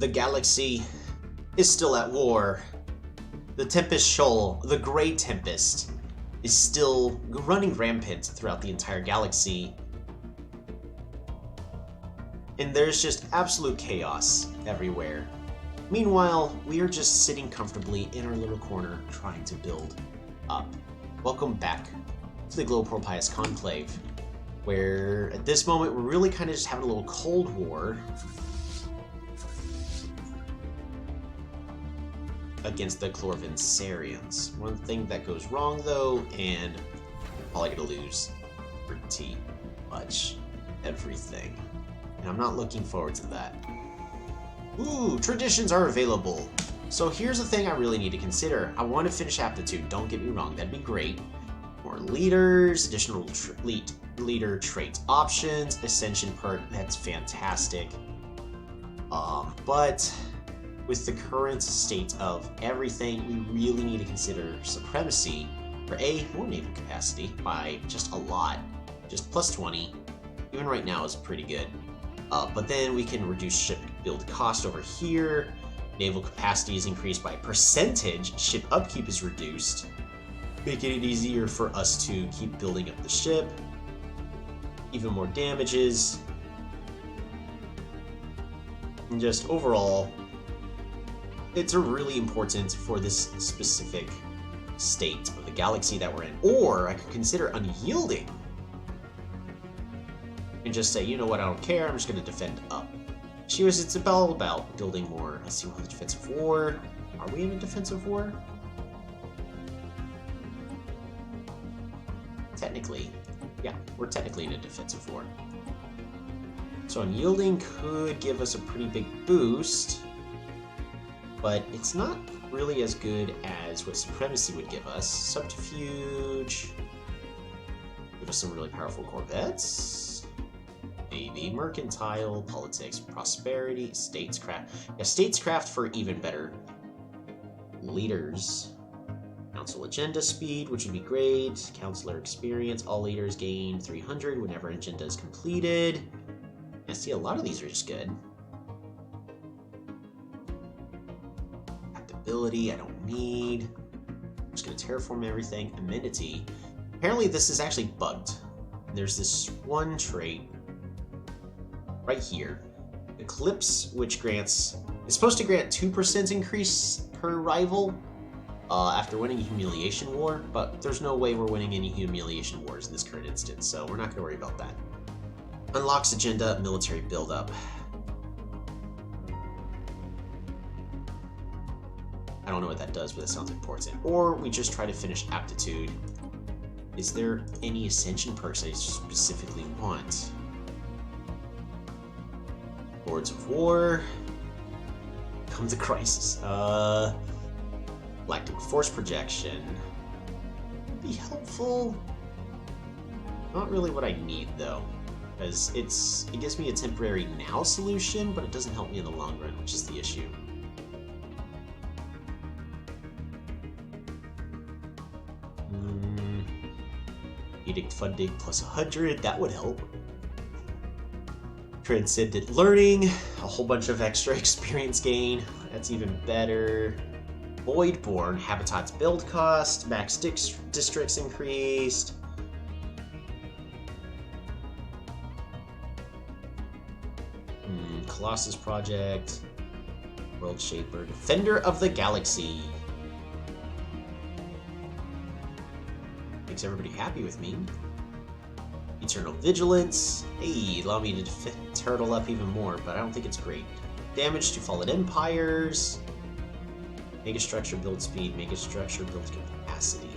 The galaxy is still at war. The Tempest Shoal, the Grey Tempest, is still running rampant throughout the entire galaxy. And there's just absolute chaos everywhere. Meanwhile, we are just sitting comfortably in our little corner trying to build up. Welcome back to the Glowpearl Pious Conclave, where at this moment we're really kind of just having a little Cold War against the Chlorvinsarians. One thing that goes wrong though, and I'm probably gonna lose pretty much everything. And I'm not looking forward to that. Ooh, traditions are available. So here's the thing I really need to consider. I want to finish aptitude, don't get me wrong, that'd be great. More leaders, additional leader trait options, ascension perk, that's fantastic. But with the current state of everything, we really need to consider supremacy for more naval capacity by just a lot. Just plus 20, even right now is pretty good. But then we can reduce ship build cost over here. Naval capacity is increased by percentage. Ship upkeep is reduced, making it easier for us to keep building up the ship. Even more damages. And just overall, it's really important for this specific state of the galaxy that we're in. Or I could consider unyielding and just say, you know what, I don't care, I'm just going to defend up. It's all about building more. Let's see, what the defensive war. Are we in a defensive war? Technically, yeah, we're technically in a defensive war. So unyielding could give us a pretty big boost, but it's not really as good as what supremacy would give us. Subterfuge, give us some really powerful corvettes. Maybe mercantile, politics, prosperity, statescraft. Yeah, statescraft for even better leaders. Council agenda speed, which would be great. Counselor experience, all leaders gain 300 whenever an agenda is completed. I see a lot of these are just good. Adaptability, I don't need. I'm just gonna terraform everything. Amenity. Apparently this is actually bugged. There's this one trait right here, Eclipse, which is supposed to grant 2% increase per rival after winning a humiliation war, but there's no way we're winning any humiliation wars in this current instance, so we're not going to worry about that. Unlocks agenda, military buildup. I don't know what that does, but it sounds important. Or we just try to finish aptitude. Is there any ascension perks I specifically want? Lords of War. Come to Crisis. Galactic Force Projection. Be helpful. Not really what I need though, because it gives me a temporary now solution, but it doesn't help me in the long run, which is the issue. Edict funding plus 100, that would help. Transcendent learning, a whole bunch of extra experience gain, that's even better. Voidborn, habitats build cost, max districts increased. Colossus Project, World Shaper, Defender of the Galaxy. Makes everybody happy with me. Eternal Vigilance. Hey, allow me to turtle up even more, but I don't think it's great. Damage to Fallen Empires. Megastructure build speed, megastructure build capacity.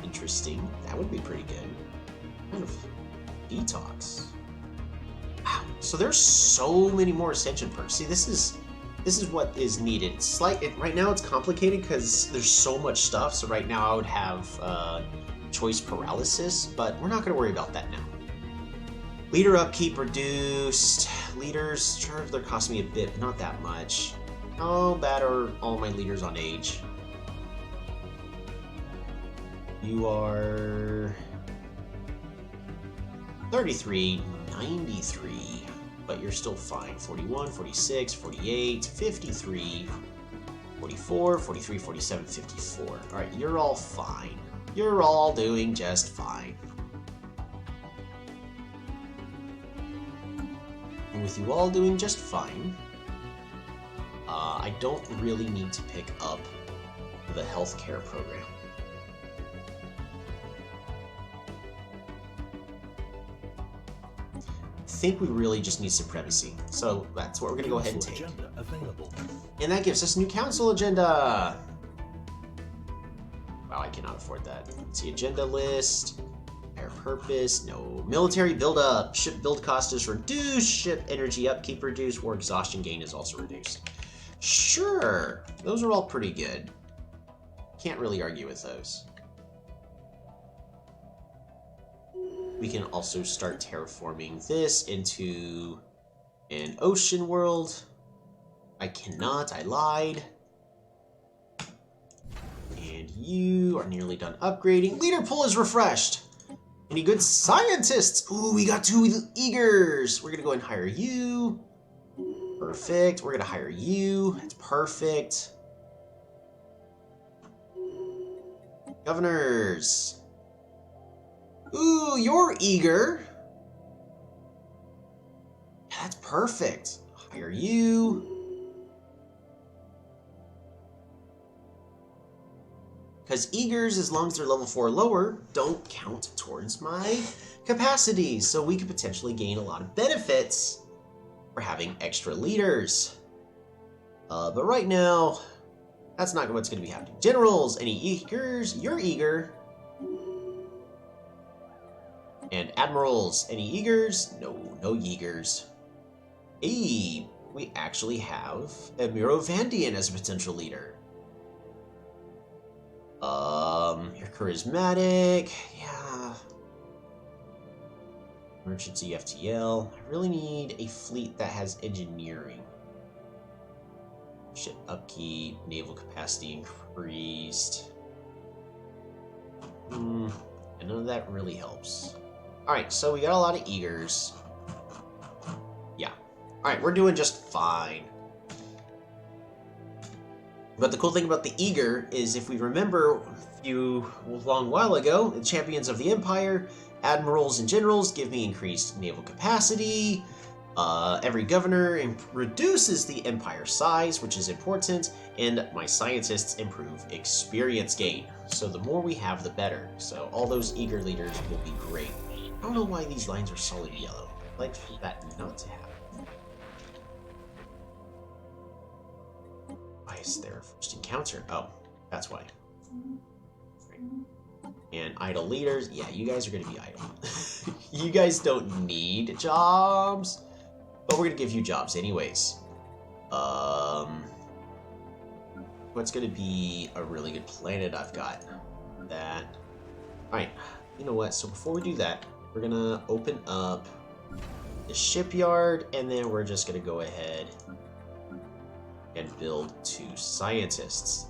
Interesting. That would be pretty good. Kind of detox. Wow. So there's so many more ascension perks. See, this is what is needed. It's like right now it's complicated because there's so much stuff. So right now I would have choice paralysis, but we're not going to worry about that now. Leader upkeep reduced. Leaders, sure, they're costing me a bit, but not that much. How bad are all my leaders on age? You are 33, 93. but you're still fine. 41, 46, 48, 53, 44, 43, 47, 54. Alright, you're all fine. You're all doing just fine. And with you all doing just fine, I don't really need to pick up the healthcare program. I think we really just need supremacy, so that's what we're going to go ahead and take. And that gives us a new council agenda! Wow, I cannot afford that. Let's see, agenda list. Air purpose, no. Military buildup. Ship build cost is reduced. Ship energy upkeep reduced. War exhaustion gain is also reduced. Sure, those are all pretty good. Can't really argue with those. We can also start terraforming this into an ocean world. I cannot, I lied. And you are nearly done upgrading. Leader pool is refreshed. Any good scientists? Ooh, we got 2 eagers. We're gonna go ahead and hire you. Perfect. We're gonna hire you. That's perfect. Governors. Ooh, you're eager. Yeah, that's perfect. Hire you. Because eagers, as long as they're level 4 or lower, don't count towards my capacities. So we could potentially gain a lot of benefits for having extra leaders. But right now, that's not what's going to be happening. Generals, any eagers? You're eager. And admirals, any eagers? No, no eagers. Hey, we actually have Admiral Vandian as a potential leader. You're charismatic. Yeah. Emergency FTL. I really need a fleet that has engineering. Ship upkeep, naval capacity increased. And none of that really helps. Alright, so we got a lot of eagers. Yeah. Alright, we're doing just fine. But the cool thing about the eager is, if we remember a long while ago, the champions of the Empire, admirals and generals give me increased naval capacity. Every governor reduces the Empire size, which is important, and my scientists improve experience gain. So the more we have, the better. So all those eager leaders will be great. I don't know why these lines are solid yellow. I'd like for that not to happen. Why is there a first encounter? Oh, that's why. Great. And idle leaders. Yeah, you guys are going to be idle. You guys don't need jobs, but we're going to give you jobs anyways. What's going to be a really good planet I've got? That. Alright, you know what? So before we do that, we're going to open up the shipyard, and then we're just going to go ahead and build 2 scientists.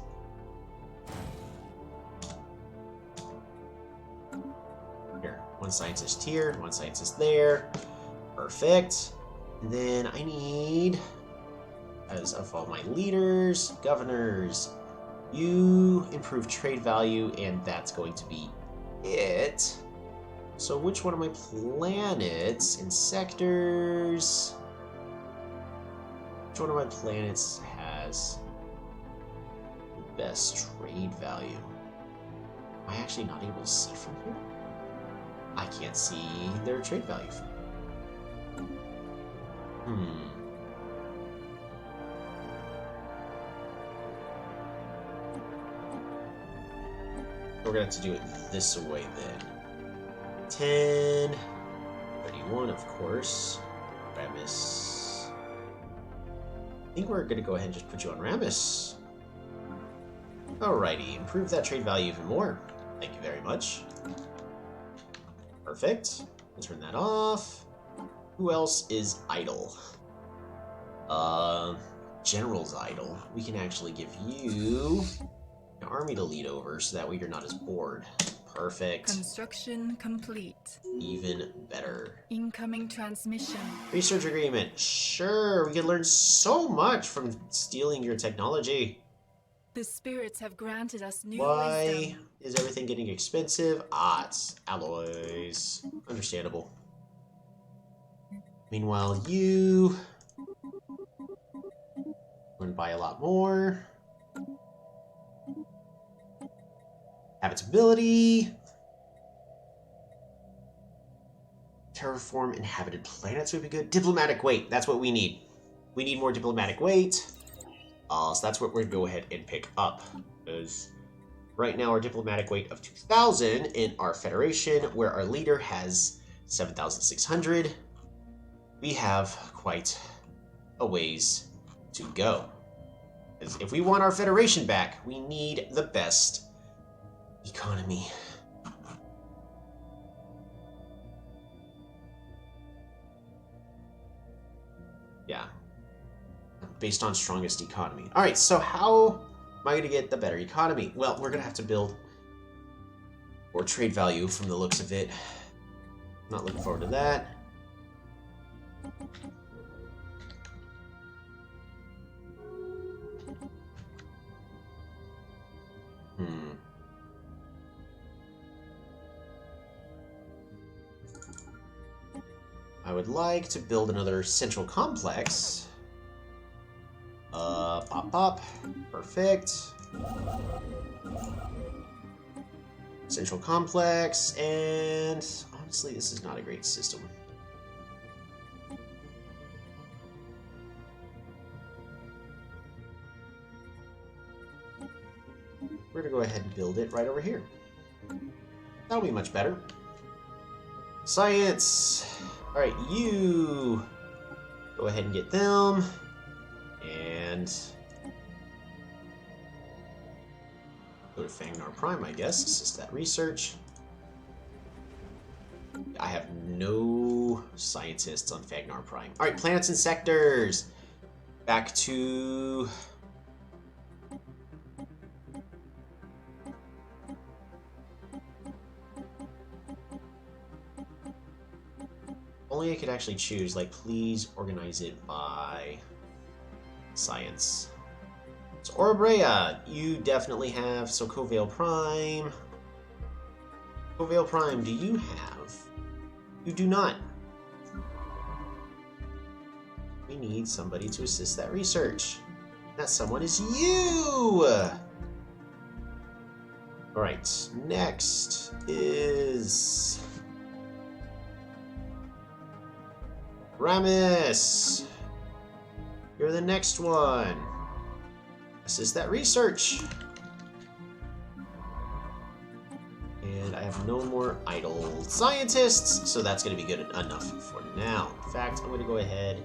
Here, 1 scientist here, 1 scientist there. Perfect. And then I need, as of all my leaders, governors, you improve trade value, and that's going to be it. So which one of my planets and sectors? Which one of my planets has the best trade value? Am I actually not able to see from here? I can't see their trade value from here. We're gonna have to do it this way then. 10, 31, of course. Ramus. I think we're gonna go ahead and just put you on Ramus. Alrighty, improve that trade value even more. Thank you very much. Perfect. We'll turn that off. Who else is idle? General's idle. We can actually give you an army to lead over, so that way you're not as bored. Perfect. Construction complete. Even better. Incoming transmission. Research agreement. Sure, we can learn so much from stealing your technology. The spirits have granted us new Why wisdom. is everything getting expensive? Ah, it's alloys. Understandable. Meanwhile, you want to buy a lot more. Habitability. Terraform inhabited planets would be good. Diplomatic weight. That's what we need. We need more diplomatic weight. So that's what we're going to go ahead and pick up. Because right now our diplomatic weight of 2,000 in our Federation, where our leader has 7,600. We have quite a ways to go. If we want our Federation back, we need the best economy. Yeah. Based on strongest economy. Alright, so how am I going to get the better economy? Well, we're going to have to build more trade value from the looks of it. Not looking forward to that. I would like to build another central complex. Pop. Perfect. Central complex, and honestly, this is not a great system. We're gonna go ahead and build it right over here. That'll be much better. Science! Alright, you go ahead and get them. And go to Fagnar Prime, I guess. Assist that research. I have no scientists on Fagnar Prime. Alright, planets and sectors. Back to... Only I could actually choose, like, please organize it by science. So Orabrea, you definitely have. So Covale Prime. Covale Prime, do you have? You do not. We need somebody to assist that research. That someone is you! Alright, next is... Ramus! You're the next one. Assist that research. And I have no more idle scientists, so that's going to be good enough for now. In fact, I'm going to go ahead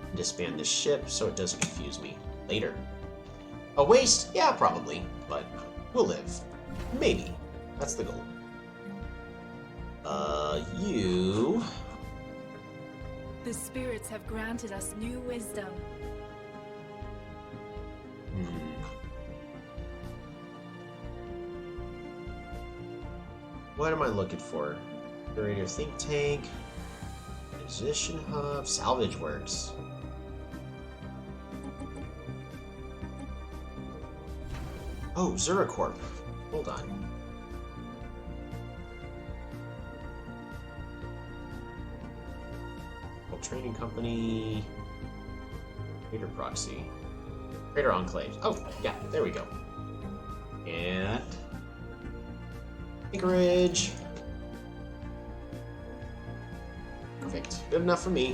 and disband this ship so it doesn't confuse me later. A waste? Yeah, probably, but we'll live. Maybe. That's the goal. You... The spirits have granted us new wisdom. What am I looking for? Curator think tank, position hub, salvage works. Oh, Zuracorp. Hold on. Training company. Trader proxy. Trader enclave. Oh, yeah, there we go. And Anchorage. Perfect. Good enough for me.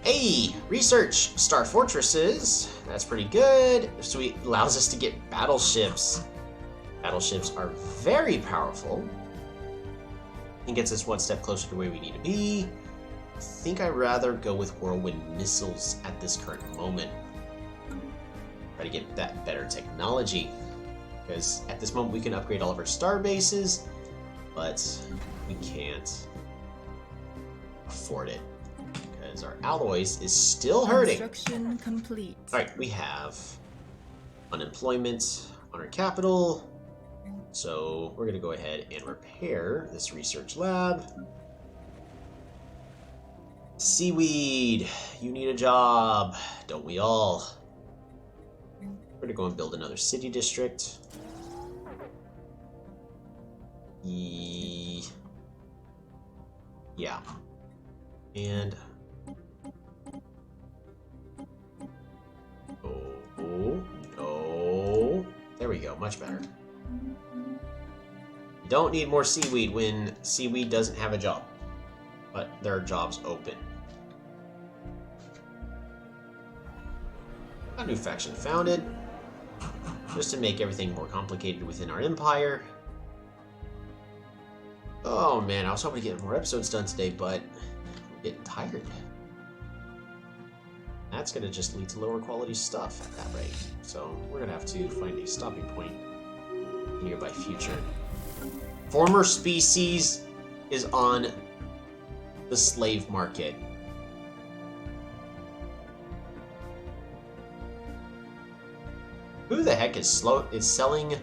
Hey! Research! Star Fortresses. That's pretty good. Sweet. Allows us to get battleships. Battleships are very powerful. And gets us one step closer to where we need to be. I think I'd rather go with whirlwind missiles at this current moment. Try to get that better technology. Because at this moment we can upgrade all of our star bases, but we can't afford it. Because our alloys is still hurting. Construction complete. Alright, we have unemployment on our capital. So we're going to go ahead and repair this research lab. Seaweed, you need a job, don't we all? We're going to go and build another city district. Yeah. And... Oh, no. There we go, much better. You don't need more seaweed when seaweed doesn't have a job. But there are jobs open. A new faction founded. Just to make everything more complicated within our empire. Oh man, I was hoping to get more episodes done today, but I'm getting tired. That's gonna just lead to lower quality stuff at that rate. So we're gonna have to find a stopping point in the nearby future. Former species is on the slave market. Who the heck is selling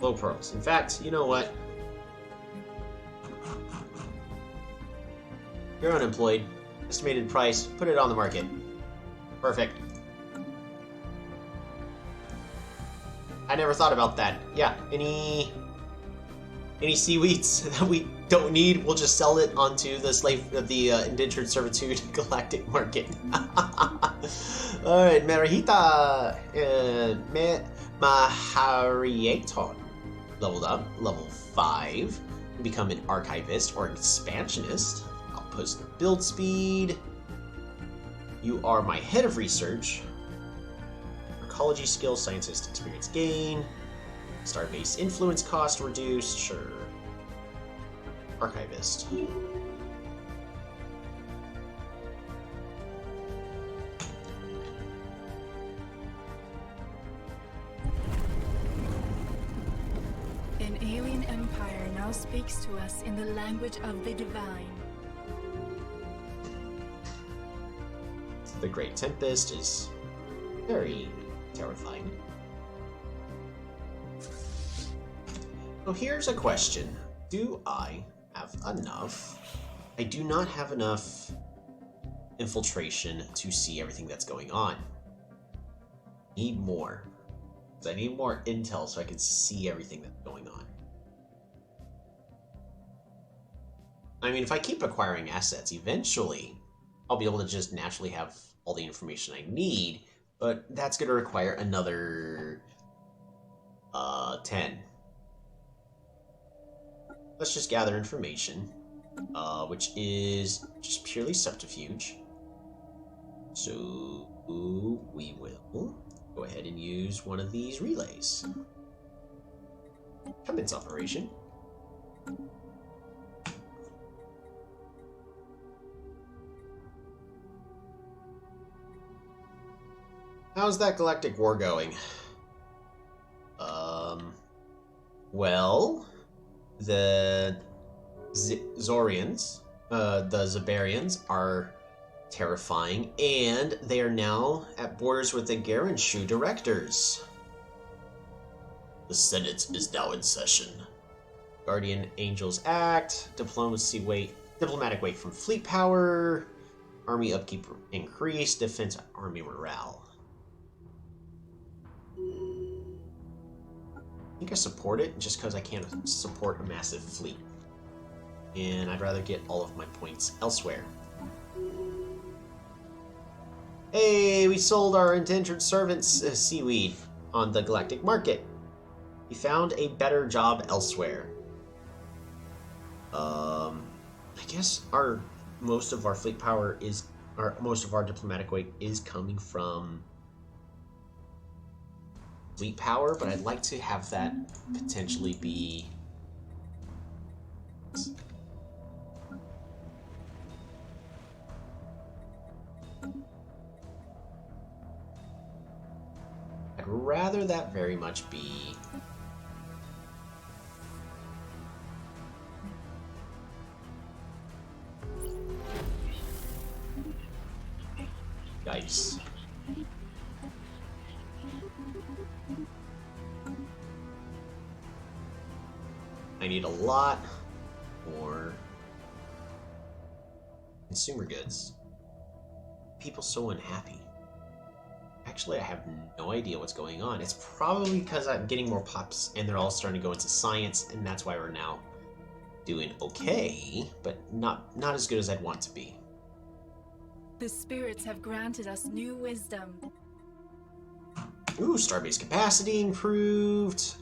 Glowpearls? In fact, you know what? You're unemployed. Estimated price. Put it on the market. Perfect. I never thought about that. Yeah, any seaweeds that we don't need, we'll just sell it onto the indentured servitude galactic market. Alright, Marahita Maharieton leveled up, level 5. Become an archivist or expansionist. Outpost build speed. You are my head of research. Arcology skills, scientist experience gain. Starbase influence cost reduced, sure. Archivist. An alien empire now speaks to us in the language of the divine. The Great Tempest is very terrifying. So here's a question. Do I have enough? I do not have enough infiltration to see everything that's going on. Need more. I need more intel so I can see everything that's going on. I mean, if I keep acquiring assets, eventually I'll be able to just naturally have all the information I need, but that's going to require another 10. Let's just gather information, which is just purely subterfuge. So we will go ahead and use one of these relays. Commence operation. How's that galactic war going? Well, the Zorians, the Zabarians are terrifying, and they are now at borders with the Garanshu directors. The Senate is now in session. Guardian Angels Act, diplomatic weight from fleet power, army upkeep increased, defense army morale. I think I support it just because I can't support a massive fleet. And I'd rather get all of my points elsewhere. Hey, we sold our indentured servants seaweed on the galactic market. We found a better job elsewhere. I guess most of our fleet power most of our diplomatic weight is coming from fleet power, but I'd like to have that potentially be I'd rather that very much be yikes. need a lot more consumer goods. People so unhappy. Actually, I have no idea what's going on. It's probably because I'm getting more pops and they're all starting to go into science, and that's why we're now doing okay, but not as good as I'd want to be. The spirits have granted us new wisdom. Ooh, starbase capacity improved.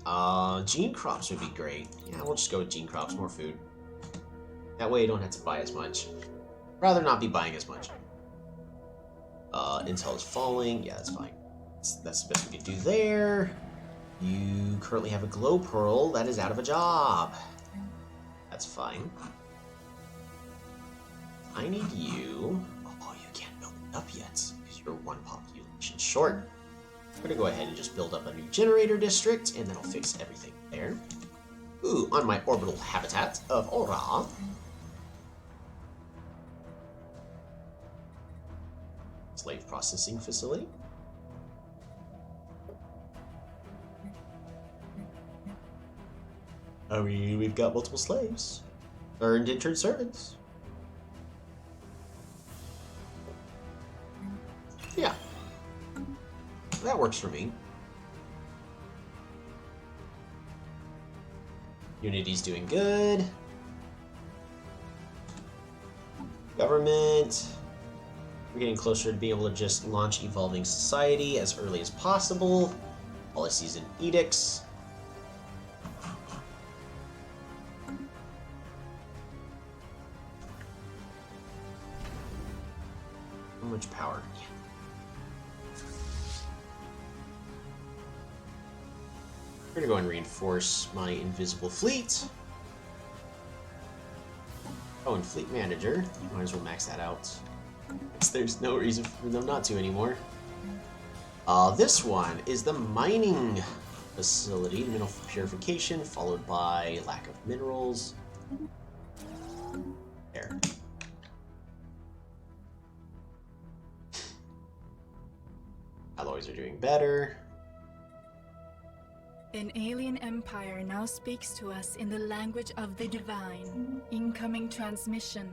Gene crops would be great. Yeah, we'll just go with gene crops, more food. That way I don't have to buy as much. Rather not be buying as much. Intel is falling. Yeah, that's fine. That's the best we can do there. You currently have a Glowpearl that is out of a job. That's fine. I need you. Oh, you can't build it up yet because you're one population short. I'm gonna go ahead and just build up a new generator district, and then I'll fix everything there. Ooh, on my orbital habitat of Aura. Slave processing facility. I mean, we've got multiple slaves. Earned intern servants. Yeah. That works for me. Unity's doing good. Government. We're getting closer to being able to just launch Evolving Society as early as possible. Policies and edicts. How much power? We're gonna go and reinforce my invisible fleet. Oh, and fleet manager. Might as well max that out. There's no reason for them not to anymore. This one is the mining facility, mineral purification, followed by lack of minerals. There. Alloys are doing better. An alien empire now speaks to us in the language of the divine. Incoming transmission.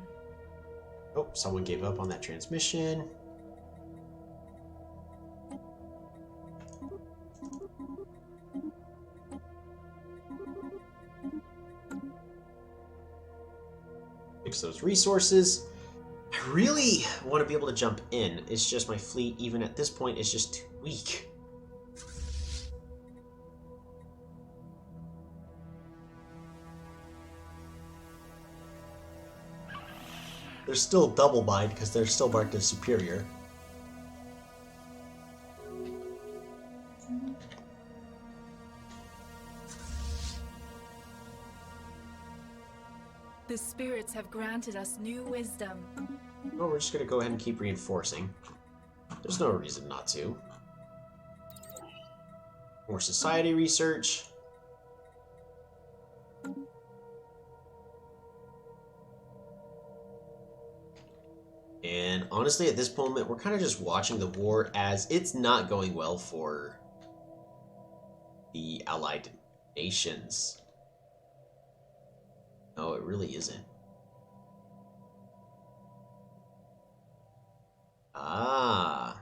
Oh, someone gave up on that transmission. Fix those resources. I really want to be able to jump in. It's just my fleet, even at this point, is just too weak. They're still double bind because they're still marked as superior. The spirits have granted us new wisdom. Well, we're just going to go ahead and keep reinforcing. There's no reason not to. More society research. And honestly, at this moment, we're kind of just watching the war as it's not going well for the allied nations. No, it really isn't. Ah.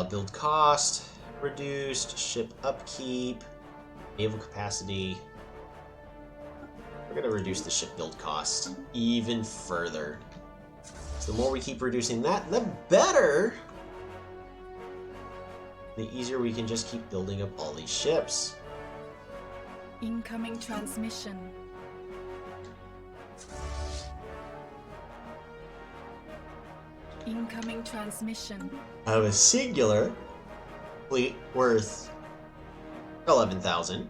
Build cost reduced, ship upkeep, naval capacity. We're going to reduce the ship build cost even further. So the more we keep reducing that, the better. The easier we can just keep building up all these ships. Incoming transmission. Incoming transmission. I have a singular fleet worth 11,000.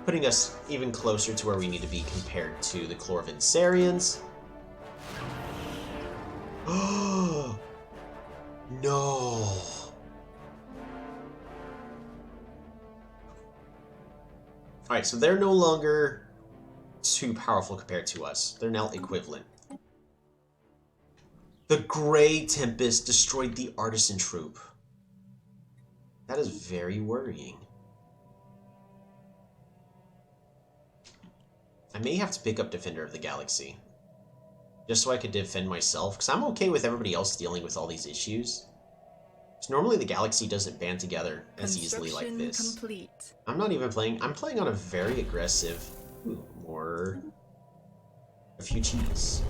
Putting us even closer to where we need to be compared to the Chlorvinsarians. Oh no! Alright, so they're no longer too powerful compared to us. They're now equivalent. The Grey Tempest destroyed the Artisan Troop. That is very worrying. I may have to pick up Defender of the Galaxy. Just so I could defend myself, because I'm okay with everybody else dealing with all these issues. Because normally the Galaxy doesn't band together as easily like this. Complete. I'm not even playing, I'm playing on a very aggressive... Ooh, more... refugees.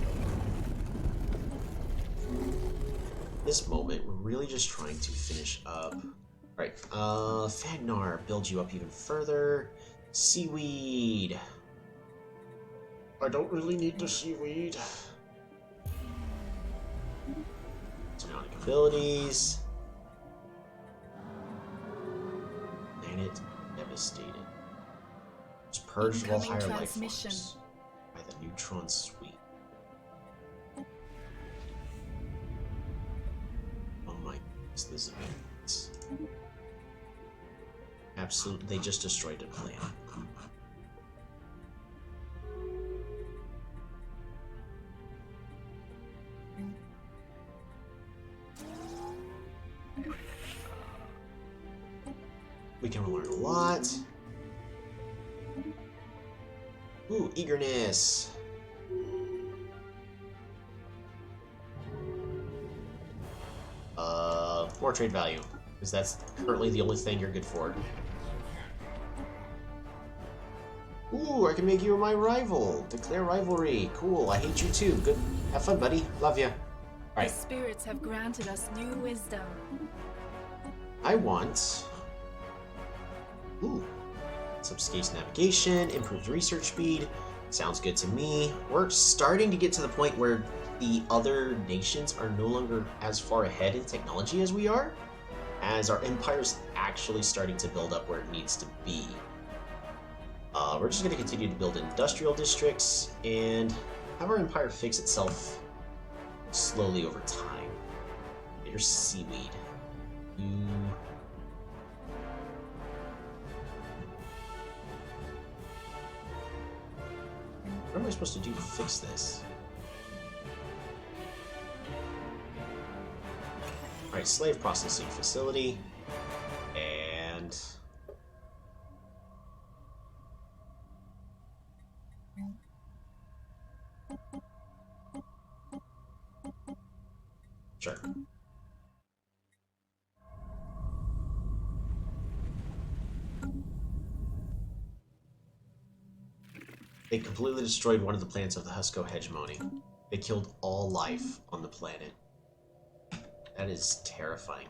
This moment, we're really just trying to finish up. Alright, Fagnar, build you up even further. Seaweed. I don't really need the seaweed. Psionic abilities. Planet devastated. Just purged all higher life forms by the neutron sweep. Oh my goodness, this is immense. Absolutely, they just destroyed a planet. We can learn a lot. Ooh, eagerness. More trade value, because that's currently the only thing you're good for. Ooh, I can make you my rival. Declare rivalry. Cool, I hate you too. Good. Have fun, buddy. Love ya. Alright. The spirits have granted us new wisdom. I want... Ooh. Some space navigation, improved research speed. Sounds good to me. We're starting to get to the point where the other nations are no longer as far ahead in technology as we are, as our empire's actually starting to build up where it needs to be. We're just going to continue to build industrial districts and have our empire fix itself slowly over time. Here's seaweed. You... What am I supposed to do to fix this? Alright, slave processing facility. And... Sure. They completely destroyed one of the planets of the Husko hegemony. They killed all life on the planet. That is terrifying.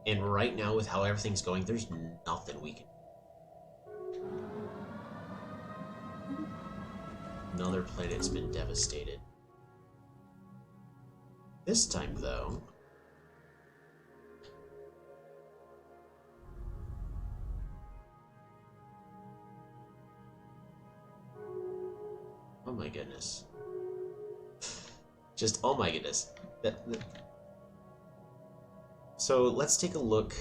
And right now, with how everything's going, there's nothing we can do. Another planet's been devastated. This time, though... Oh my goodness. Just, oh my goodness. So let's take a look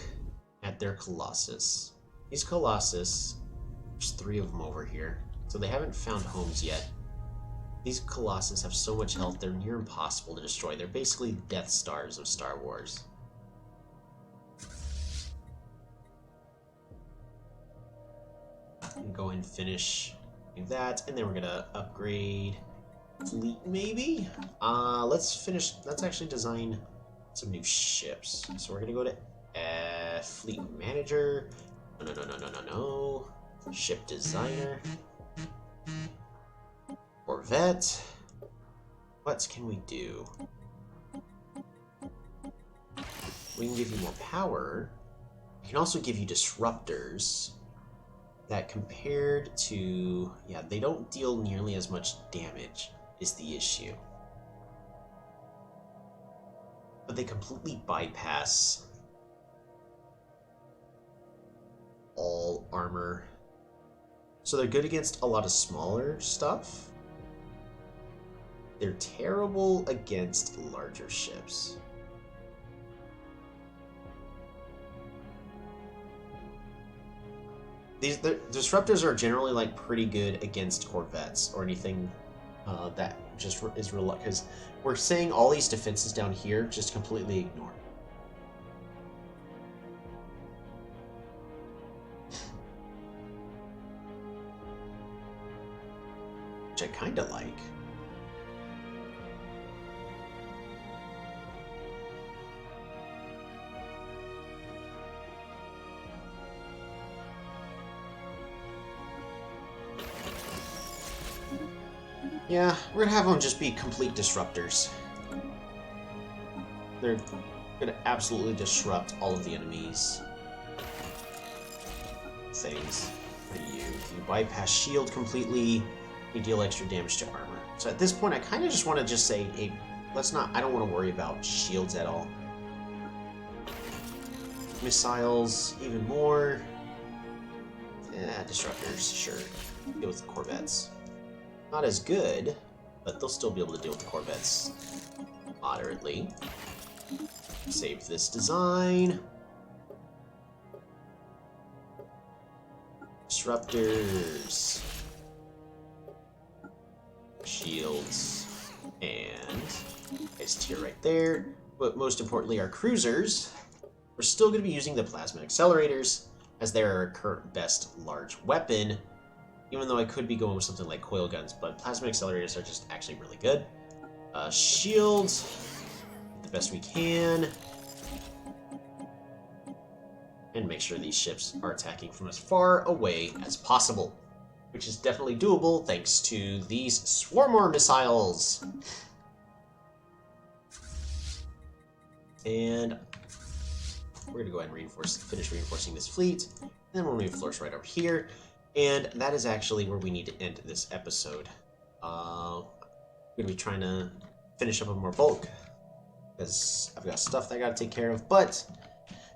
at their Colossus. These Colossus, there's 3 of them over here. So they haven't found homes yet. These Colossus have so much health, they're near impossible to destroy. They're basically Death Stars of Star Wars. Go ahead and finish that, and then we're gonna upgrade fleet, maybe? Let's actually design some new ships. So we're gonna go to fleet manager. No. Ship designer. Corvette. What can we do? We can give you more power. We can also give you disruptors that compared to... Yeah, they don't deal nearly as much damage is the issue. But they completely bypass all armor. So they're good against a lot of smaller stuff. They're terrible against larger ships. The disruptors are generally like pretty good against corvettes or anything that just is real, because we're saying all these defenses down here just completely ignore. which I kinda like. Yeah, we're gonna have them just be complete disruptors. They're gonna absolutely disrupt all of the enemies. Things for you. You bypass shield completely, you deal extra damage to armor. So at this point, I kind of just want to just say, hey, let's not, I don't want to worry about shields at all. Missiles, even more. Yeah, disruptors, sure. Deal with the Corvettes. Not as good, but they'll still be able to deal with the Corvettes moderately. Save this design. Disruptors. Shields. And S tier right there. But most importantly, our cruisers. We're still going to be using the plasma accelerators as their current best large weapon. Even though I could be going with something like coil guns, but plasma accelerators are just actually really good. Shields, the best we can. And make sure these ships are attacking from as far away as possible. Which is definitely doable thanks to these Swarmor missiles. And we're going to go ahead and finish reinforcing this fleet. And then we'll reinforce right over here. And that is actually where we need to end this episode. We're going to be trying to finish up a more bulk, because I've got stuff that I got to take care of. But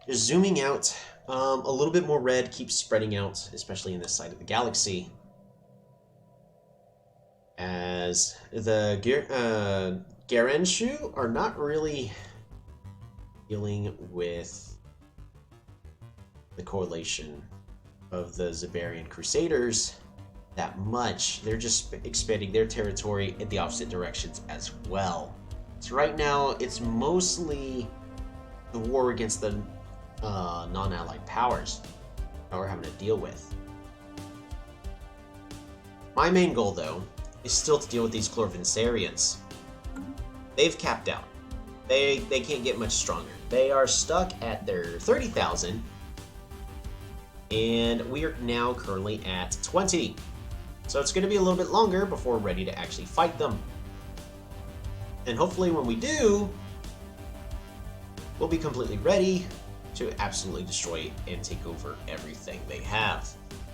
just zooming out, a little bit more red keeps spreading out, especially in this side of the galaxy. As the Garenshu are not really dealing with the correlation of the Zebarian Crusaders that much. They're just expanding their territory in the opposite directions as well. So right now, it's mostly the war against the non-allied powers that we're having to deal with. My main goal, though, is still to deal with these Glorvinsarians. They've capped out. They can't get much stronger. They are stuck at their 30,000, and we are now currently at 20. So it's going to be a little bit longer before we're ready to actually fight them. And hopefully when we do, we'll be completely ready to absolutely destroy and take over everything they have.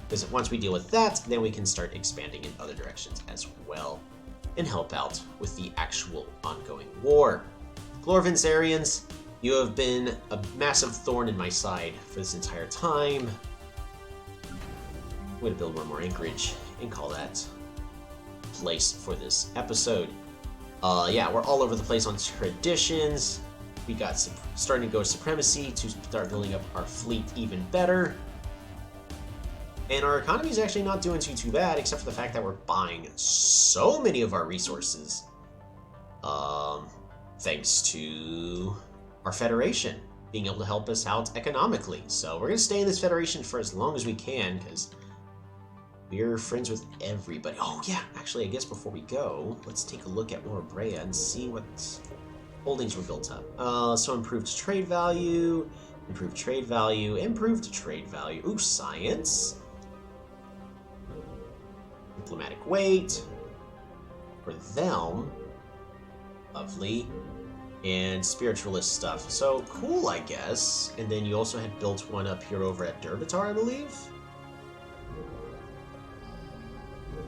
Because once we deal with that, then we can start expanding in other directions as well and help out with the actual ongoing war. Glorvinsarians, you have been a massive thorn in my side for this entire time. I'm going to build one more anchorage and call that place for this episode. Yeah, we're all over the place on traditions. We got starting to go supremacy to start building up our fleet even better. And our economy is actually not doing too bad, except for the fact that we're buying so many of our resources. Thanks to our Federation being able to help us out economically. So we're going to stay in this Federation for as long as we can, because we're friends with everybody. Oh yeah, actually, I guess before we go, let's take a look at Laura Brea and see what holdings were built up. So improved trade value, improved trade value, improved trade value. Ooh, science. Diplomatic weight. For them. Lovely. And spiritualist stuff. So cool, I guess. And then you also had built one up here over at Dervitar, I believe.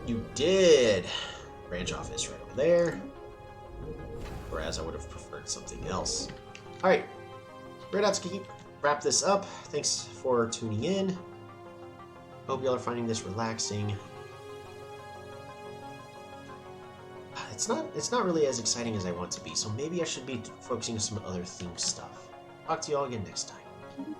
You did. Branch office right over there. Whereas I would have preferred something else. Alright. We're about to wrap this up. Thanks for tuning in. Hope y'all are finding this relaxing. It's not really as exciting as I want to be, so maybe I should be focusing on some other theme stuff. Talk to y'all again next time.